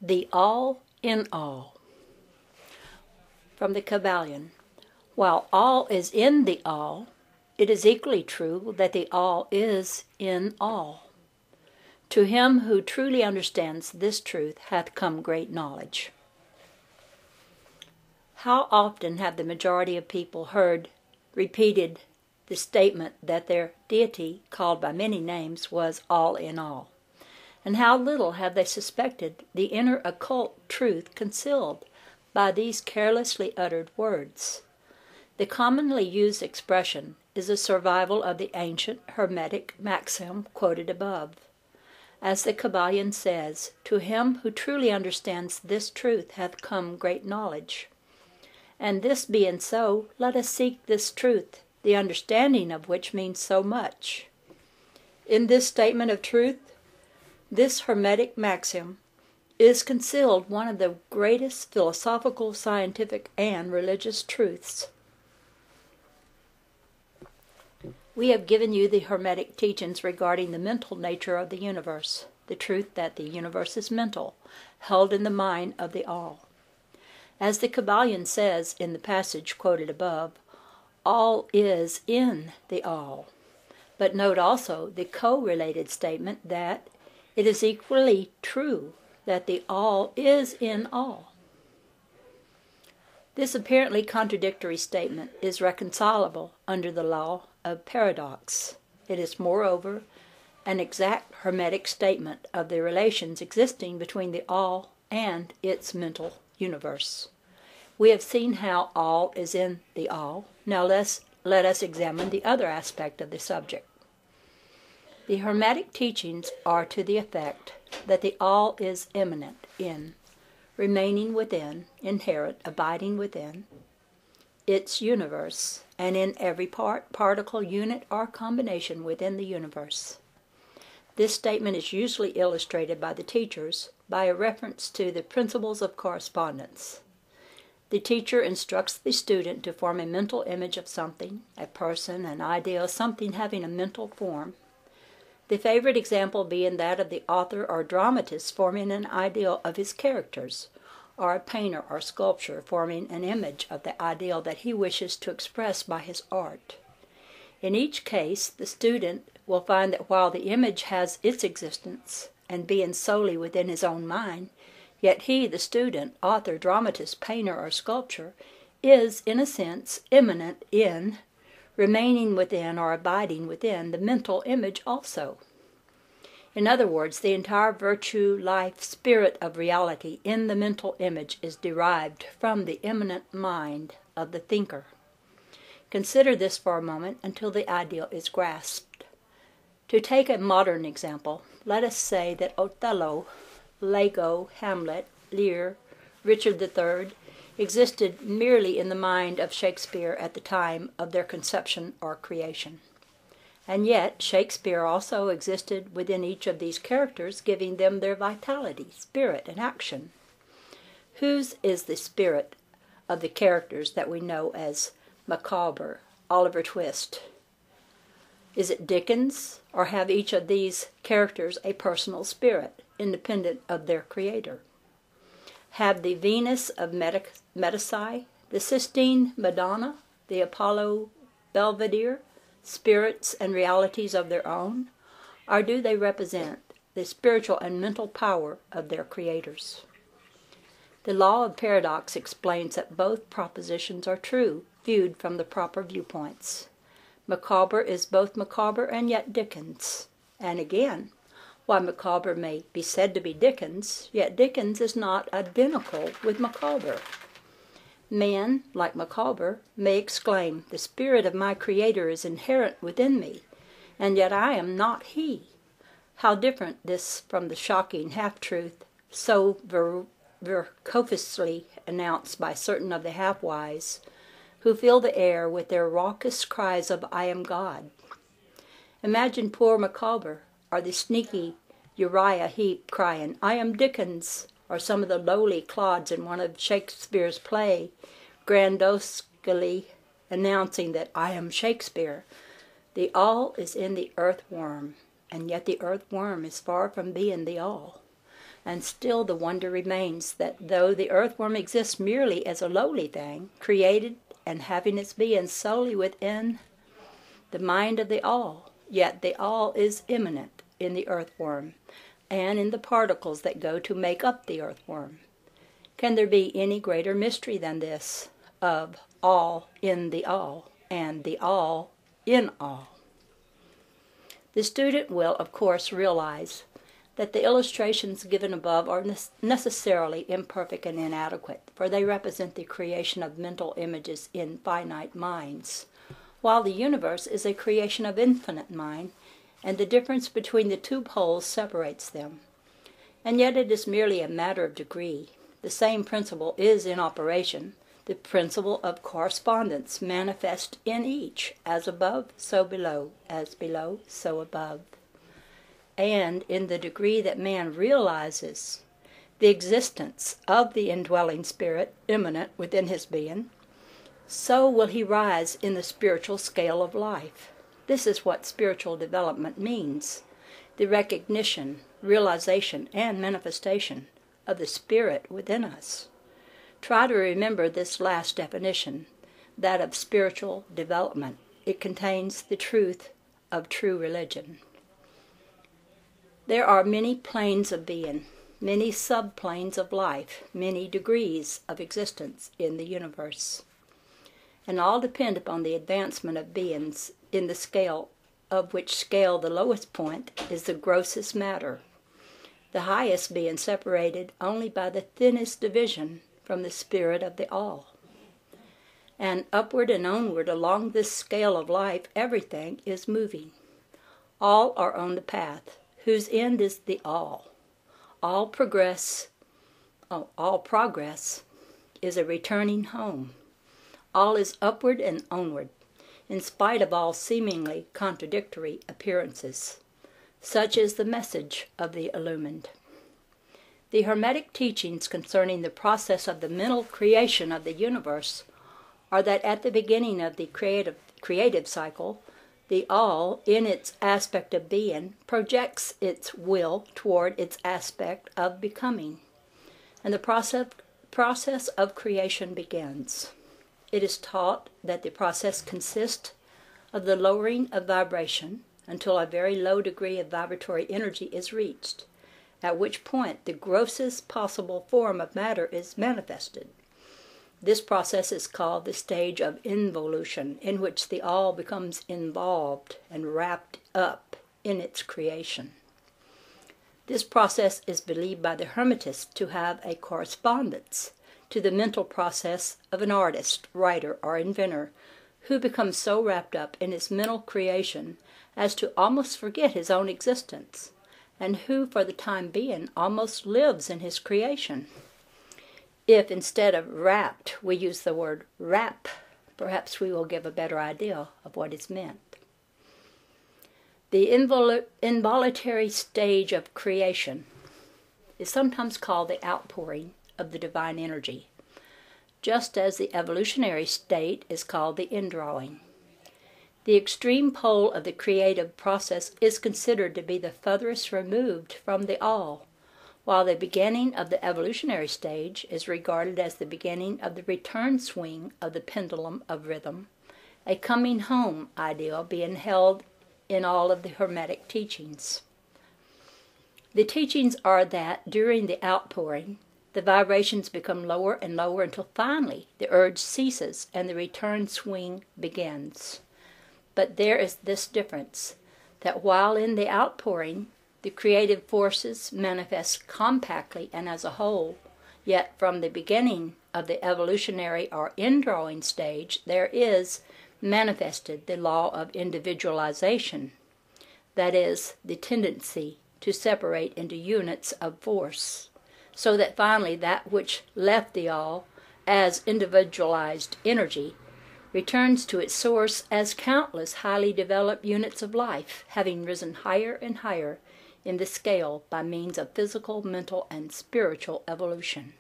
The all in all. From the Kabalion. While all is in the all, it is equally true that the all is in all. To him who truly understands this truth hath come great knowledge. How often have the majority of people heard repeated the statement that their deity, called by many names, was all in all? And how little have they suspected the inner occult truth concealed by these carelessly uttered words? The commonly used expression is a survival of the ancient Hermetic maxim quoted above. As the Kabalion says, to him who truly understands this truth hath come great knowledge. And this being so, let us seek this truth, the understanding of which means so much. In this statement of truth, this Hermetic maxim, is concealed one of the greatest philosophical, scientific, and religious truths. We have given you the Hermetic teachings regarding the mental nature of the universe, the truth that the universe is mental, held in the mind of the all. As the Kabalion says in the passage quoted above, all is in the all. But note also the co-related statement that it is equally true that the all is in all. This apparently contradictory statement is reconcilable under the law of paradox. It is, moreover, an exact Hermetic statement of the relations existing between the all and its mental universe. We have seen how all is in the all. Now let us examine the other aspect of the subject. The Hermetic teachings are to the effect that the all is immanent in, remaining within, inherent, abiding within, its universe, and in every part, particle, unit, or combination within the universe. This statement is usually illustrated by the teachers by a reference to the principles of correspondence. The teacher instructs the student to form a mental image of something, a person, an idea, something having a mental form. The favorite example being that of the author or dramatist forming an ideal of his characters, or a painter or sculptor forming an image of the ideal that he wishes to express by his art. In each case, the student will find that while the image has its existence, and being solely within his own mind, yet he, the student, author, dramatist, painter, or sculptor, is, in a sense, immanent in, remaining within or abiding within the mental image also. In other words, the entire virtue, life, spirit of reality in the mental image is derived from the immanent mind of the thinker. Consider this for a moment until the ideal is grasped. To take a modern example, let us say that Othello, Iago, Hamlet, Lear, Richard III existed merely in the mind of Shakespeare at the time of their conception or creation. And yet Shakespeare also existed within each of these characters, giving them their vitality, spirit, and action. Whose is the spirit of the characters that we know as Micawber, Oliver Twist? Is it Dickens, or have each of these characters a personal spirit, independent of their creator? Have the Venus of Medici, the Sistine Madonna, the Apollo Belvedere, spirits and realities of their own, or do they represent the spiritual and mental power of their creators? The law of paradox explains that both propositions are true, viewed from the proper viewpoints. Micawber is both Micawber and yet Dickens. And again, while Micawber may be said to be Dickens, yet Dickens is not identical with Micawber. Man, like Micawber, may exclaim, "The spirit of my Creator is inherent within me, and yet I am not he." How different this from the shocking half-truth so vercofiously announced by certain of the half-wise, who fill the air with their raucous cries of "I am God." Imagine poor Micawber, or the sneaky Uriah Heep crying, "I am Dickens," or some of the lowly clods in one of Shakespeare's play grandiosely announcing that "I am Shakespeare." The all is in the earthworm, and yet the earthworm is far from being the all. And still the wonder remains that though the earthworm exists merely as a lowly thing, created and having its being solely within the mind of the All, yet the All is immanent in the earthworm and in the particles that go to make up the earthworm. Can there be any greater mystery than this of all in the All and the All in all? The student will, of course, realize that the illustrations given above are necessarily imperfect and inadequate, for they represent the creation of mental images in finite minds, while the universe is a creation of infinite mind, and the difference between the two poles separates them. And yet it is merely a matter of degree. The same principle is in operation, the principle of correspondence manifest in each, as above, so below, as below, so above. And in the degree that man realizes the existence of the indwelling spirit immanent within his being, so will he rise in the spiritual scale of life. This is what spiritual development means: the recognition, realization, and manifestation of the spirit within us. Try to remember this last definition, that of spiritual development. It contains the truth of true religion. There are many planes of being, many subplanes of life, many degrees of existence in the universe, and all depend upon the advancement of beings in the scale, of which scale the lowest point is the grossest matter, the highest being separated only by the thinnest division from the spirit of the All. And upward and onward along this scale of life everything is moving. All are on the path, whose end is the All. All progress is a returning home. All is upward and onward, in spite of all seemingly contradictory appearances. Such is the message of the illumined. The Hermetic teachings concerning the process of the mental creation of the universe are that at the beginning of the creative cycle, the All, in its aspect of being, projects its will toward its aspect of becoming, and the process of creation begins. It is taught that the process consists of the lowering of vibration until a very low degree of vibratory energy is reached, at which point the grossest possible form of matter is manifested. This process is called the stage of involution, in which the All becomes involved and wrapped up in its creation. This process is believed by the Hermetists to have a correspondence to the mental process of an artist, writer, or inventor who becomes so wrapped up in his mental creation as to almost forget his own existence, and who, for the time being, almost lives in his creation. If instead of wrapped we use the word wrap, perhaps we will give a better idea of what is meant. The involuntary stage of creation is sometimes called the outpouring of the divine energy, just as the evolutionary state is called the indrawing. The extreme pole of the creative process is considered to be the furthest removed from the All, while the beginning of the evolutionary stage is regarded as the beginning of the return swing of the pendulum of rhythm, a coming home ideal being held in all of the Hermetic teachings. The teachings are that during the outpouring, the vibrations become lower and lower until finally the urge ceases and the return swing begins. But there is this difference, that while in the outpouring, the creative forces manifest compactly and as a whole, yet from the beginning of the evolutionary or indrawing stage, there is manifested the law of individualization, that is, the tendency to separate into units of force, so that finally that which left the All as individualized energy returns to its source as countless highly developed units of life, having risen higher and higher in the scale by means of physical, mental, and spiritual evolution.